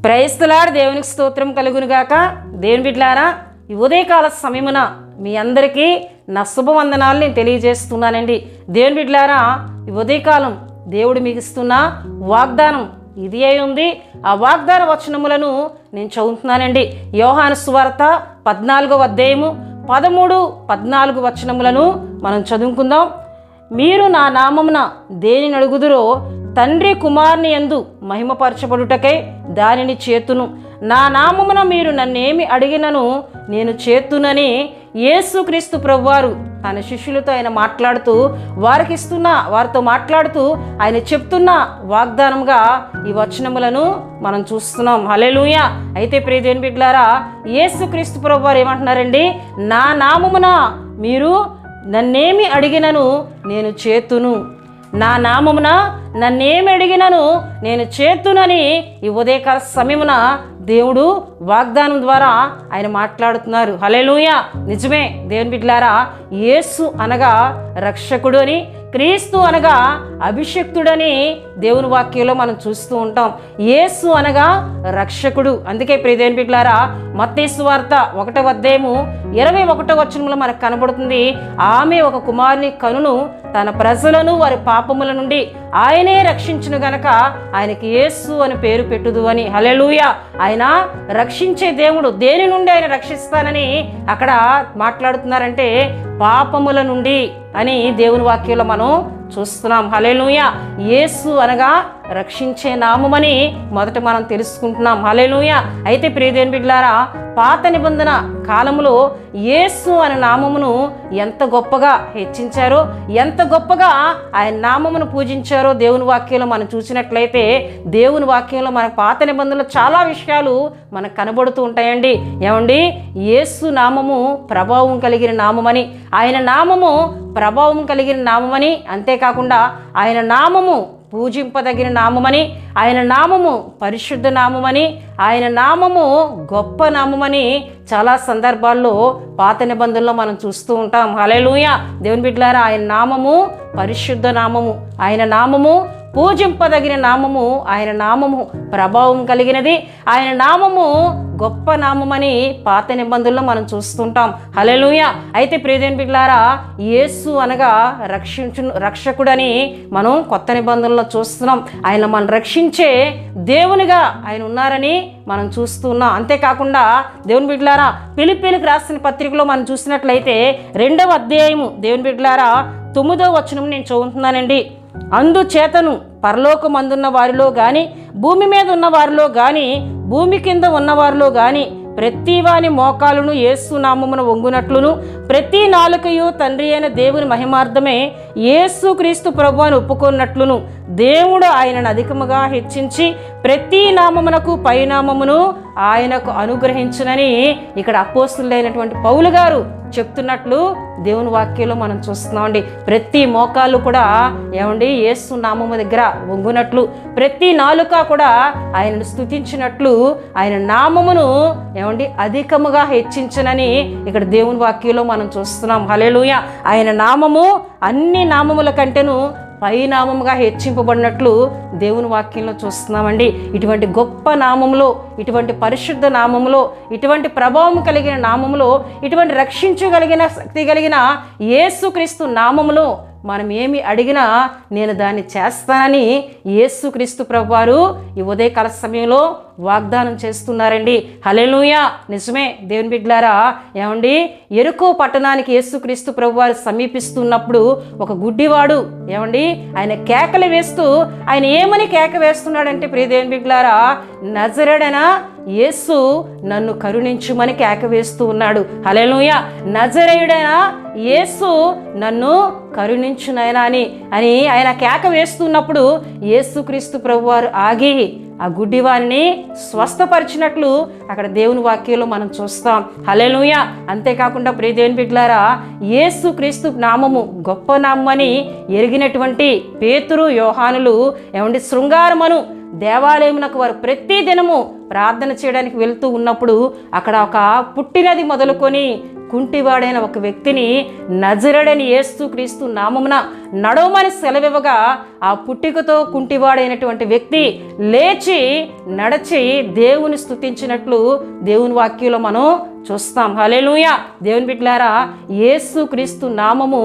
Praise the lord. దేవునికి స్తోత్రం కలుగునుగాక. దేవుని బిడ్డలారా, ఈ ఉదయకాల సమయమున మీ అందరికీ నా శుభవందనాలు నేను తెలియజేస్తున్నానండి. దేవుని బిడ్డలారా, ఈ ఉదయకాలం దేవుడు మీకు ఇస్తున్న వాగ్దానం ఇది అయి ఉంది. ఆ వాగ్దాన వచనములను నేను చదువుతున్నానండి. యోహాను సువార్త 14వ అధ్యాయము 13, 14 వచనములను మనం చదువుకుందాం. మీరు నా నామమున దేనిని అడుగుదురో తండ్రి కుమారుని యందు మహిమపరచబడుటకై దానిని చేతును. నా నామమున మీరు నన్నేమి అడిగినను నేను చేతునని యేసుక్రీస్తు ప్రభువారు తన శిష్యులతో ఆయన మాట్లాడుతూ వారితో మాట్లాడుతూ ఆయన చెప్తున్న వాగ్దానంగా ఈ వచనములను మనం చూస్తున్నాం. హల్లెలూయా. అయితే ప్రియ దేవుని బిడ్డలారా, యేసుక్రీస్తు ప్రభువారు ఏమంటున్నారండి? నా నామమున మీరు నన్నేమి అడిగినను నేను చేతును. నా నామమున నన్నేమి అడిగినను నేను చేతునని ఈ ఉదయకాల సమయమున దేవుడు వాగ్దానం ద్వారా ఆయన మాట్లాడుతున్నారు. హల్లెలూయా. నిజమే దేవుని బిడ్డలారా, యేసు అనగా రక్షకుడు అని, క్రీస్తు అనగా అభిషక్తుడని దేవుని వాక్యంలో మనం చూస్తూ ఉంటాం. యేసు అనగా రక్షకుడు. అందుకే ప్రియ దేవుని బిడ్డలారా, మత్తయి సువార్త 1వ అధ్యాయము 21వ వచనంలో మనకు కనబడుతుంది, ఆమె ఒక కుమారుని కనును, తన ప్రజలను వారి పాపముల నుండి ఆయనే రక్షించును గనక ఆయనకి యేసు అని పేరు పెట్టుదు అని. హల్లెలూయా. ఆయన రక్షించే దేవుడు. దేని నుండి ఆయన రక్షిస్తానని అక్కడ మాట్లాడుతున్నారంటే పాపముల నుండి అని దేవుని వాక్యంలో మనం చూస్తున్నాం. హల్లెలూయా. యేసు అనగా రక్షించే నామమని మొదట మనం తెలుసుకుంటున్నాం. హల్లెలూయా. అయితే ప్రియ దేవుని బిడ్డలారా, పాత నిబంధన కాలంలో యేసు అనే నామమును ఎంత గొప్పగా హెచ్చించారో, ఎంత గొప్పగా ఆయన నామమును పూజించారో దేవుని వాక్యంలో మనం చూసినట్లయితే, దేవుని వాక్యంలో మన పాత నిబంధనలో చాలా విషయాలు మనకు కనబడుతూ ఉంటాయండి. ఏమండి? యేసు నామము ప్రభావం కలిగిన నామమని, ఆయన నామము ప్రభావం కలిగిన నామమని, అంతేకాకుండా ఆయన నామము పూజింపదగిన నామమని, ఆయన నామము పరిశుద్ధ నామమని, ఆయన నామము గొప్ప నామమని చాలా సందర్భాల్లో పాత నిబంధనలో మనం చూస్తూ ఉంటాం. హల్లెలూయా. దేవుని బిడ్డలారా, ఆయన నామము పరిశుద్ధ నామము, ఆయన నామము పూజింపదగిన నామము, ఆయన నామము ప్రభావం కలిగినది, ఆయన నామము గొప్ప నామమని పాత నిబంధనలో మనం చూస్తుంటాం. హల్లెలూయా. అయితే ప్రియ దేవుని బిడ్డలారా, యేసు అనగా రక్షకుడని మనం కొత్త నిబంధనలో చూస్తున్నాం. ఆయన మనం రక్షించే దేవునిగా ఆయన ఉన్నారని మనం చూస్తున్నాం. అంతేకాకుండా దేవుని బిడ్డలారా, ఫిలిప్పీలకు రాసిన పత్రికలో మనం చూసినట్లయితే 2వ అధ్యాయము దేవుని బిడ్డలారా 9వ వచనం నేను చదువుతున్నానండి. అందుచేతను పరలోకమందున్న వారిలో గాని, భూమి మీద ఉన్న వారిలో గాని, భూమి కింద ఉన్నవారిలో గాని ప్రతి వాని మోకాలును యేసు నామమున వంగునట్లును, ప్రతి నాలుకయు తండ్రి అయిన దేవుని మహిమార్థమే యేసు క్రీస్తు ప్రభువును ఒప్పుకున్నట్లును దేవుడు ఆయనను అధికముగా హెచ్చించి ప్రతి నామమునకు పైనామమును ఆయనకు అనుగ్రహించునని ఇక్కడ అపోస్తులైనటువంటి పౌలు గారు చెప్తున్నట్లు దేవుని వాక్యంలో మనం చూస్తున్నామండి. ప్రతి మోకాలు కూడా ఏమండి యేసు నామము దగ్గర వంగునట్లు, ప్రతి నాలుక కూడా ఆయనను స్తుతించినట్లు ఆయన నామమును ఏమండి అధికముగా హెచ్చించనని ఇక్కడ దేవుని వాక్యంలో మనం చూస్తున్నాం. హల్లెలూయా. ఆయన నామము అన్ని నామముల కంటేను పైనామముగా హెచ్చింపబడినట్లు దేవుని వాక్యంలో చూస్తున్నామండి. ఇటువంటి గొప్ప నామములో, ఇటువంటి పరిశుద్ధ నామములో, ఇటువంటి ప్రభావం కలిగిన నామములో, ఇటువంటి రక్షించగలిగిన శక్తి కలిగిన యేసుక్రీస్తు నామములో మనం ఏమి అడిగినా నేను దాన్ని చేస్తానని యేసుక్రీస్తు ప్రభువారు ఈ ఉదయకాల సమయంలో వాగ్దానం చేస్తున్నారండి. హల్లెలూయా. నిజమే దేవుని బిడ్డలారా, ఏమండి యెరికో పట్టణానికి యేసుక్రీస్తు ప్రభువారు సమీపిస్తున్నప్పుడు ఒక గుడ్డివాడు ఏమండి ఆయన కేకలు వేస్తూ, ఆయన ఏమని కేక వేస్తున్నాడంటే ప్రియ దేవుని బిడ్డలారా, నజరేయుడైన యేసు నన్ను కరుణించుమని కేక వేస్తూ ఉన్నాడు. హల్లెలూయా. నజరేయుడైన యేసు నన్ను కరుణించునైనా అని ఆయన కేక వేస్తున్నప్పుడు యేసుక్రీస్తు ప్రభువారు ఆగి ఆ గుడ్డివారిని స్వస్థపరిచినట్లు అక్కడ దేవుని వాక్యంలో మనం చూస్తాం. హల్లెలూయా. అంతేకాకుండా ప్రియ దేవుని బిడ్డలారా, యేసుక్రీస్తు నామము గొప్ప నామమని ఎరిగినటువంటి పేతురు, యోహానులు ఏమండి శృంగారమును దేవాలయమునకు వారు ప్రతి దినము ప్రార్థన చేయడానికి వెళ్తూ ఉన్నప్పుడు అక్కడ ఒక పుట్టినది మొదలుకొని కుంటివాడైన ఒక వ్యక్తిని నజరేయుడైన యేసుక్రీస్తు నామమున నడవమని సెలవివ్వగా ఆ పుట్టికతో కుంటివాడైనటువంటి వ్యక్తి లేచి నడిచి దేవుని స్తుతించినట్లు దేవుని వాక్యంలో మనం చూస్తాం. హల్లెలూయా. దేవుని బిడ్డలారా, యేసుక్రీస్తు నామము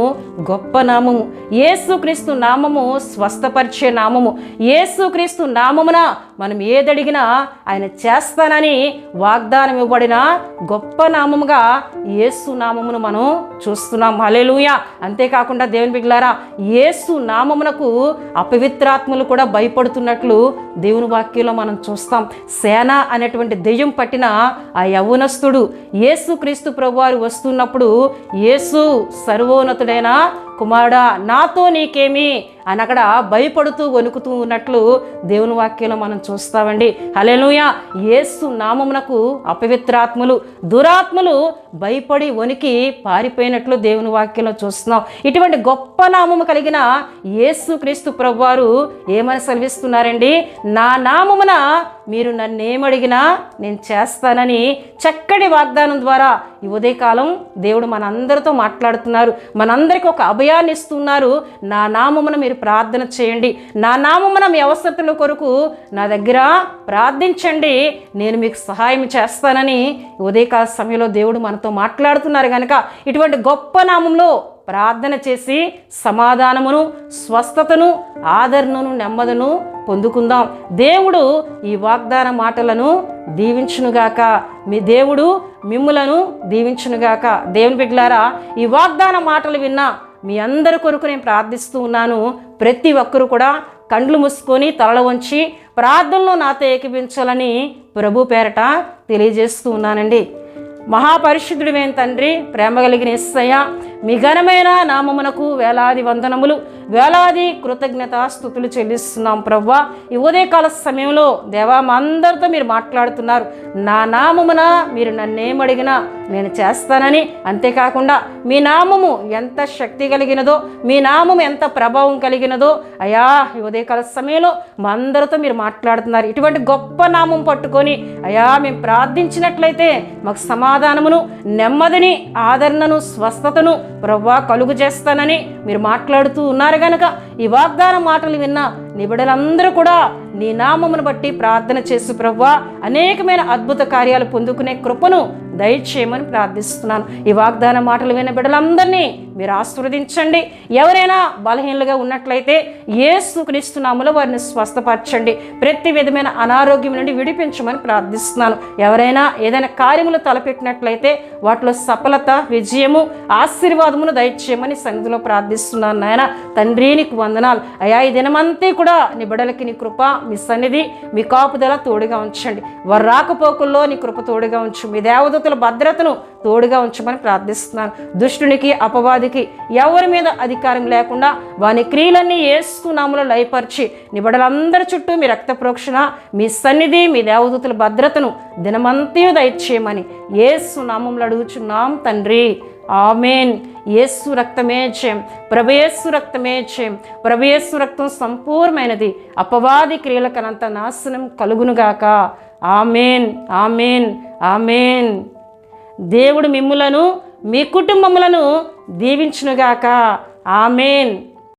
గొప్ప నామము. యేసుక్రీస్తు నామము స్వస్థపరిచే నామము. యేసుక్రీస్తు నామమున మనం ఏదడిగినా ఆయన చేస్తానని వాగ్దానం ఇవ్వబడిన గొప్ప నామముగా యేసు నామమును మనం చూస్తున్నాం. హల్లెలూయా. అంతేకాకుండా దేవుని బిడ్డలారా, యేసు నామమునకు అపవిత్రాత్మలు కూడా భయపడుతున్నట్లు దేవుని వాక్యంలో మనం చూస్తాం. సేన అనేటువంటి దెయ్యం పట్టిన ఆ యవ్వనస్తుడు యేసుక్రీస్తు ప్రభువారు వస్తున్నప్పుడు, యేసు సర్వోన్నతుడైన కుమారుడా నాతో నీకేమి అని అక్కడ భయపడుతూ వణుకుతూ ఉన్నట్లు దేవుని వాక్యంలో మనం చూస్తామండి. హల్లెలూయా. యేసు నామమునకు అపవిత్రాత్మలు, దురాత్మలు భయపడి వణికి పారిపోయినట్లు దేవుని వాక్యంలో చూస్తున్నాం. ఇటువంటి గొప్ప నామము కలిగిన యేసుక్రీస్తు ప్రభువారు ఏమని సెలవిస్తున్నారండి? నా నామమున మీరు నన్నేమడిగినా నేను చేస్తానని చక్కటి వాగ్దానం ద్వారా ఈ ఉదయకాలం దేవుడు మనందరితో మాట్లాడుతున్నారు. మనందరికీ ఒక అభయాన్ని ఇస్తున్నారు. నా నామమున మీరు ప్రార్థన చేయండి, నా నామమున మీ అవసరతల కొరకు నా దగ్గర ప్రార్థించండి, నేను మీకు సహాయం చేస్తానని ఉదయకాల సమయంలో దేవుడు మనతో మాట్లాడుతున్నారు. కనుక ఇటువంటి గొప్ప నామంలో ప్రార్థన చేసి సమాధానమును, స్వస్థతను, ఆదరణను, నెమ్మదను పొందుకుందాం. దేవుడు ఈ వాగ్దాన మాటలను దీవించునుగాక. మీ దేవుడు మిమ్ములను దీవించునుగాక. దేవుని బిడ్డలారా, ఈ వాగ్దాన మాటలు విన్నా మీ అందరి కొరకు నేను ప్రార్థిస్తూ ఉన్నాను. ప్రతి ఒక్కరూ కూడా కండ్లు మూసుకొని తలలు వంచి ప్రార్థనలో నాతో ఏకీభించాలని ప్రభు పేరట తెలియజేస్తూ ఉన్నానండి. మహాపరిశుద్ధుడైన తండ్రి, ప్రేమ కలిగిన యేసయ్య, మీ ఘనమైన నామమునకు వేలాది వందనములు, వేలాది కృతజ్ఞతాస్తుతులు చెల్లిస్తున్నాం ప్రభువా. ఈ ఉదయకాల సమయంలో దేవా మా అందరితో మీరు మాట్లాడుతున్నారు. నా నామమున మీరు నన్నేమడిగినా నేను చేస్తానని, అంతేకాకుండా మీ నామము ఎంత శక్తి కలిగినదో, మీ నామము ఎంత ప్రభావం కలిగినదో అయ్యా ఈ ఉదయకాల సమయంలో మా అందరితో మీరు మాట్లాడుతున్నారు. ఇటువంటి గొప్ప నామం పట్టుకొని అయ్యా మేము ప్రార్థించినట్లయితే మాకు సమాధానమును, నెమ్మదిని, ఆదరణను, స్వస్థతను ప్రభువా కలుగు చేస్తానని మీరు మాట్లాడుతూ ఉన్నారు. గనక ఈ వాగ్దాన మాటలు విన్న నీ బిడ్డలందరూ కూడా నీ నామమును బట్టి ప్రార్థన చేసి ప్రభువా అనేకమైన అద్భుత కార్యాలు పొందుకునే కృపను దయచేయమని ప్రార్థిస్తున్నాను. ఈ వాగ్దాన మాటలు విన్న బిడ్డలందరినీ మీరు ఆశీర్వదించండి. ఎవరైనా బలహీనలుగా ఉన్నట్లయితే యేసుక్రీస్తు నామములో వారిని స్వస్థపరచండి. ప్రతి విధమైన అనారోగ్యం నుండి విడిపించమని ప్రార్థిస్తున్నాను. ఎవరైనా ఏదైనా కార్యములు తలపెట్టినట్లయితే వాటిలో సఫలత, విజయము, ఆశీర్వాదమును దయచేయమని సన్నిధిలో ప్రార్థిస్తున్నాను. నాయన తండ్రి నీకు వందనాలు. అయ్యా ఈ దినమంతా కూడా నీ బిడ్డలకి నీ కృప, మీ సన్నిధి, మీ కాపుదల తోడుగా ఉంచండి. వారు రాకపోకల్లో నీ కృప తోడుగా ఉంచు. మీ దేవదూతల భద్రతను తోడుగా ఉంచమని ప్రార్థిస్తున్నాను. దుష్టునికి, అపవాదికి ఎవరి మీద అధికారం లేకుండా వాని క్రియలన్నీ యేసు నామములో లయపరిచి నీ బిడ్డలందరి చుట్టూ మీ రక్త ప్రోక్షణ, మీ సన్నిధి, మీ దేవదూతల భద్రతను దినమంతా దయచేయమని యేసు నామములో అడుగుచున్నాం తండ్రి. ఆమేన్. యేసు రక్తమే జయం, ప్రభుయేసు రక్తమే జయం. ప్రభుయేసు రక్తం సంపూర్ణమైనది. అపవాది క్రియలకనంత నాశనం కలుగునుగాక. ఆమేన్, ఆమేన్, ఆమేన్. దేవుడు మిమ్ములను, మీ కుటుంబములను దీవించునుగాక. ఆమేన్.